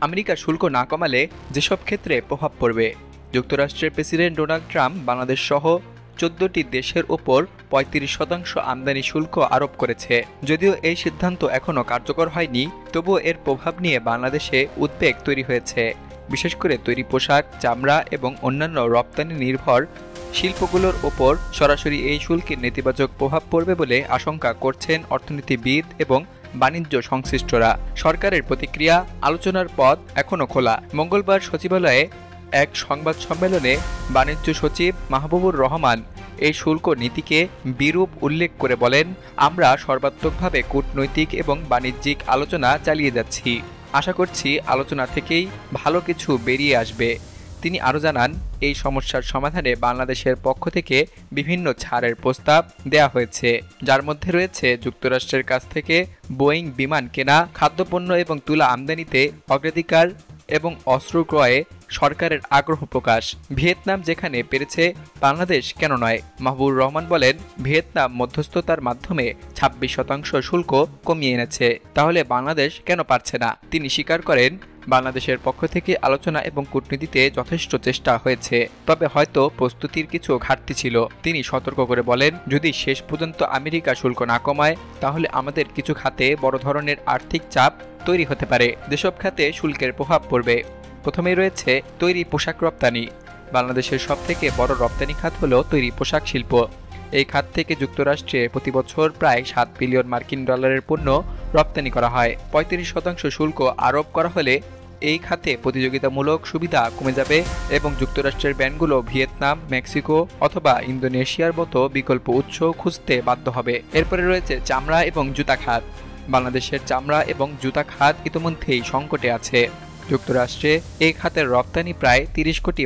America শুল্ক না কমালে যেসব ক্ষেত্রে প্রভাব পড়বে। যুক্তরাষ্ট্রের প্রেসিডেন্ট ডোনাল্ড ট্রাম্প বাংলাদেশ সহ 14টি দেশের ওপর 35% আমদানি শুল্ক আরোপ করেছে। যদিও এই সিদ্ধান্ত এখনও কার্যকর হয়নি, তবুও এর প্রভাব নিয়ে বাংলাদেশে উদ্বেগ তৈরি হয়েছে। বিশেষ করে তৈরি পোশাক, চামড়া এবং অন্যান্য রপ্তানি নির্ভর শিল্পগুলোর ওপর সরাসরি এই শুল্কের নেতিবাচক প্রভাব পড়বে বলে আশঙ্কা করছেন অর্থনীতিবিদ এবং বাণিজ্য সংশ্লিষ্টরা। সরকারের প্রতিক্রিয়া, আলোচনার পথ এখনও খোলা। মঙ্গলবার সচিবালয়ে এক সংবাদ সম্মেলনে বাণিজ্য সচিব মাহবুবুর রহমান এই শুল্ক নীতিকে বিরূপ উল্লেখ করে বলেন, আমরা সর্বাত্মকভাবে কূটনৈতিক এবং বাণিজ্যিক আলোচনা চালিয়ে যাচ্ছি। আশা করছি আলোচনা থেকেই ভালো কিছু বেরিয়ে আসবে। তিনি আরও জানান, এই সমস্যার সমাধানে বাংলাদেশের পক্ষ থেকে বিভিন্ন ছাড়ের প্রস্তাব দেয়া হয়েছে, যার মধ্যে রয়েছে যুক্তরাষ্ট্রের কাছ থেকে বোয়িং বিমান কেনা, খাদ্যপণ্য এবং তুলা আমদানিতে অগ্রাধিকার এবং অস্ত্র ক্রয়ে সরকারের আগ্রহ প্রকাশ। ভিয়েতনাম যেখানে পেরেছে, বাংলাদেশ কেন নয়? মাহবুবুর রহমান বলেন, ভিয়েতনাম মধ্যস্থতার মাধ্যমে 26% শুল্ক কমিয়ে এনেছে, তাহলে বাংলাদেশ কেন পারছে না? তিনি স্বীকার করেন, বাংলাদেশের পক্ষ থেকে আলোচনা এবং কূটনীতিতে যথেষ্ট চেষ্টা হয়েছে, তবে হয়তো প্রস্তুতির কিছু ঘাটতি ছিল। তিনি সতর্ক করে বলেন, যদি শেষ পর্যন্ত আমেরিকা শুল্ক না কমায়, তাহলে আমাদের কিছু খাতে বড় ধরনের আর্থিক চাপ তৈরি হতে পারে। যেসব খাতে শুল্কের প্রভাব পড়বে, প্রথমেই রয়েছে তৈরি পোশাক রপ্তানি। বাংলাদেশের সবথেকে বড় রপ্তানি খাত হলো তৈরি পোশাক শিল্প। এই খাত থেকে যুক্তরাষ্ট্রে প্রতি বছর প্রায় $7 বিলিয়ন পণ্য রপ্তানি করা হয়। 35% শুল্ক আরোপ করা হলে এই খাতে প্রতিযোগিতামূলক সুবিধা কমে যাবে এবং যুক্তরাষ্ট্রের ব্র্যান্ডগুলো ভিয়েতনাম, মেক্সিকো অথবা ইন্দোনেশিয়ার মতো বিকল্প উৎস খুঁজতে বাধ্য হবে। এরপরে রয়েছে চামড়া এবং জুতা খাত। বাংলাদেশের চামড়া এবং জুতা খাত ইতিমধ্যেই সংকটে আছে। যুক্তরাষ্ট্রে এই খাতের রপ্তানি প্রায় $30 কোটি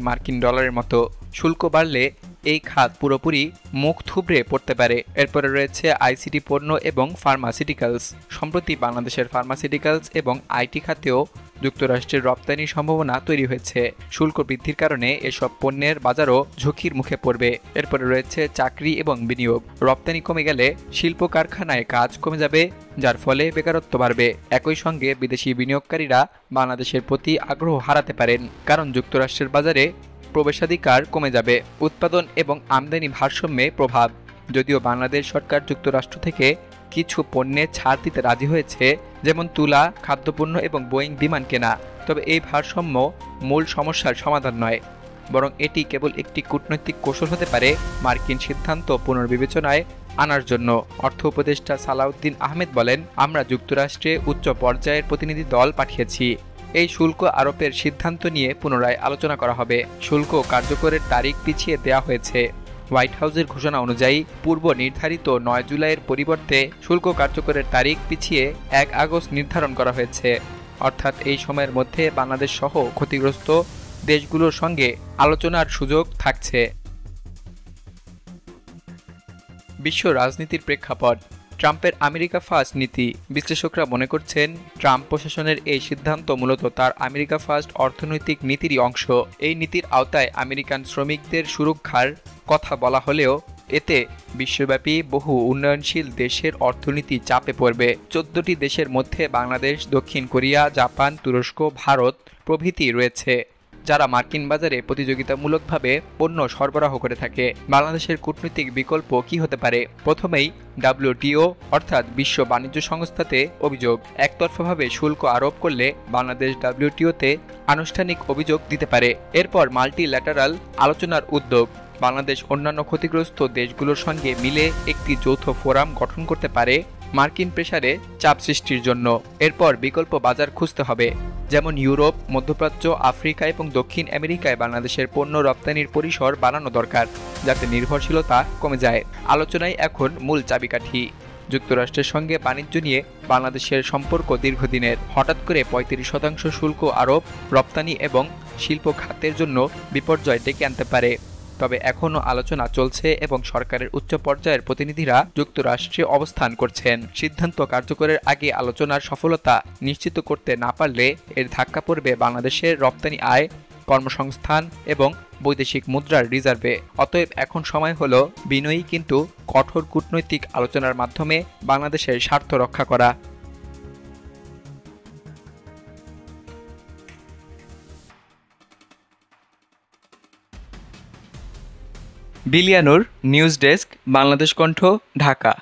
মতো। শুল্ক বাড়লে এই খাত পুরোপুরি মুখ থুবড়ে পড়তে পারে। এরপরে রয়েছে আইসিটি পণ্য এবং ফার্মাসিউটিক্যালস। সম্প্রতি বাংলাদেশের ফার্মাসিউটিক্যালস এবং আইটি খাতেও যুক্তরাষ্ট্রের রপ্তানির সম্ভাবনা তৈরি হয়েছে। শুল্ক বৃদ্ধির কারণে এসব পণ্যের বাজারও ঝুঁকির মুখে পড়বে। এরপরে রয়েছে চাকরি এবং বিনিয়োগ। রপ্তানি কমে গেলে শিল্প কারখানায় কাজ কমে যাবে, যার ফলে বেকারত্ব বাড়বে। একই সঙ্গে বিদেশি বিনিয়োগকারীরা বাংলাদেশের প্রতি আগ্রহ হারাতে পারেন, কারণ যুক্তরাষ্ট্রের বাজারে প্রবেশাধিকার কমে যাবে। উৎপাদন এবং আমদানি ভারসাম্যে প্রভাব। যদিও বাংলাদেশ সরকার যুক্তরাষ্ট্র থেকে কিছু পণ্যে ছাড় দিতে রাজি হয়েছে, যেমন তুলা, খাদ্যপণ্য এবং বোয়িং বিমান কেনা, তবে এই ভারসাম্য মূল সমস্যার সমাধান নয়, বরং এটি কেবল একটি কূটনৈতিক কৌশল হতে পারে মার্কিন সিদ্ধান্ত পুনর্বিবেচনায় আনার জন্য। অর্থ উপদেষ্টা সালাউদ্দিন আহমেদ বলেন, আমরা যুক্তরাষ্ট্রে উচ্চ পর্যায়ের প্রতিনিধি দল পাঠিয়েছি। এই শুল্ক আরোপের সিদ্ধান্ত নিয়ে পুনরায় আলোচনা করা হবে। শুল্ক কার্যকরের তারিখ পিছিয়ে দেওয়া হয়েছে। হোয়াইট হাউসের ঘোষণা অনুযায়ী পূর্ব নির্ধারিত 9 জুলাইয়ের পরিবর্তে শুল্ক কার্যকরের তারিখ পিছিয়ে 1 আগস্ট নির্ধারণ করা হয়েছে। অর্থাৎ এই সময়ের মধ্যে বাংলাদেশ সহ ক্ষতিগ্রস্ত দেশগুলোর সঙ্গে আলোচনার সুযোগ থাকছে। বিশ্ব রাজনীতির প্রেক্ষাপট। ট্রাম্পের আমেরিকা ফার্স্ট নীতি। বিশ্লেষকরা মনে করছেন, ট্রাম্প প্রশাসনের এই সিদ্ধান্ত মূলত তার আমেরিকা ফার্স্ট অর্থনৈতিক নীতিরই অংশ। এই নীতির আওতায় আমেরিকান শ্রমিকদের সুরক্ষার কথা বলা হলেও এতে বিশ্বব্যাপী বহু উন্নয়নশীল দেশের অর্থনীতি চাপে পড়বে। 14টি দেশের মধ্যে বাংলাদেশ, দক্ষিণ কোরিয়া, জাপান, তুরস্ক, ভারত প্রভৃতি রয়েছে, যারা মার্কিন বাজারে প্রতিযোগিতামূলকভাবে পণ্য সরবরাহ করে থাকে। বাংলাদেশের কূটনৈতিক বিকল্প কি হতে পারে? প্রথমেই WTO অর্থাৎ বিশ্ব বাণিজ্য সংস্থাতে অভিযোগ। একতরফাভাবে শুল্ক আরোপ করলে বাংলাদেশ WTO-তে আনুষ্ঠানিক অভিযোগ দিতে পারে। এরপর মাল্টিল্যাটারাল আলোচনার উদ্যোগ। বাংলাদেশ অন্যান্য ক্ষতিগ্রস্ত দেশগুলোর সঙ্গে মিলে একটি যৌথ ফোরাম গঠন করতে পারে মার্কিন প্রেসারে চাপ সৃষ্টির জন্য। এরপর বিকল্প বাজার খুঁজতে হবে, যেমন ইউরোপ, মধ্যপ্রাচ্য, আফ্রিকা এবং দক্ষিণ আমেরিকায় বাংলাদেশের পণ্য রপ্তানির পরিসর বাড়ানো দরকার, যাতে নির্ভরশীলতা কমে যায়। আলোচনায় এখন মূল চাবিকাঠি। যুক্তরাষ্ট্রের সঙ্গে বাণিজ্য নিয়ে বাংলাদেশের সম্পর্ক দীর্ঘদিনের। হঠাৎ করে 35% শুল্ক আরোপ রপ্তানি এবং শিল্প খাতের জন্য বিপর্যয় ডেকে আনতে পারে। তবে এখনও আলোচনা চলছে এবং সরকারের উচ্চ পর্যায়ের প্রতিনিধিরা যুক্তরাষ্ট্রে অবস্থান করছেন। সিদ্ধান্ত কার্যকরের আগে আলোচনার সফলতা নিশ্চিত করতে না পারলে এর ধাক্কা পড়বে বাংলাদেশের রপ্তানি আয়, কর্মসংস্থান এবং বৈদেশিক মুদ্রার রিজার্ভে। অতএব এখন সময় হলো বিনয়ী কিন্তু কঠোর কূটনৈতিক আলোচনার মাধ্যমে বাংলাদেশের স্বার্থ রক্ষা করা। বিলিয়ানুর, নিউজ ডেস্ক, বাংলাদেশ কণ্ঠ, ঢাকা।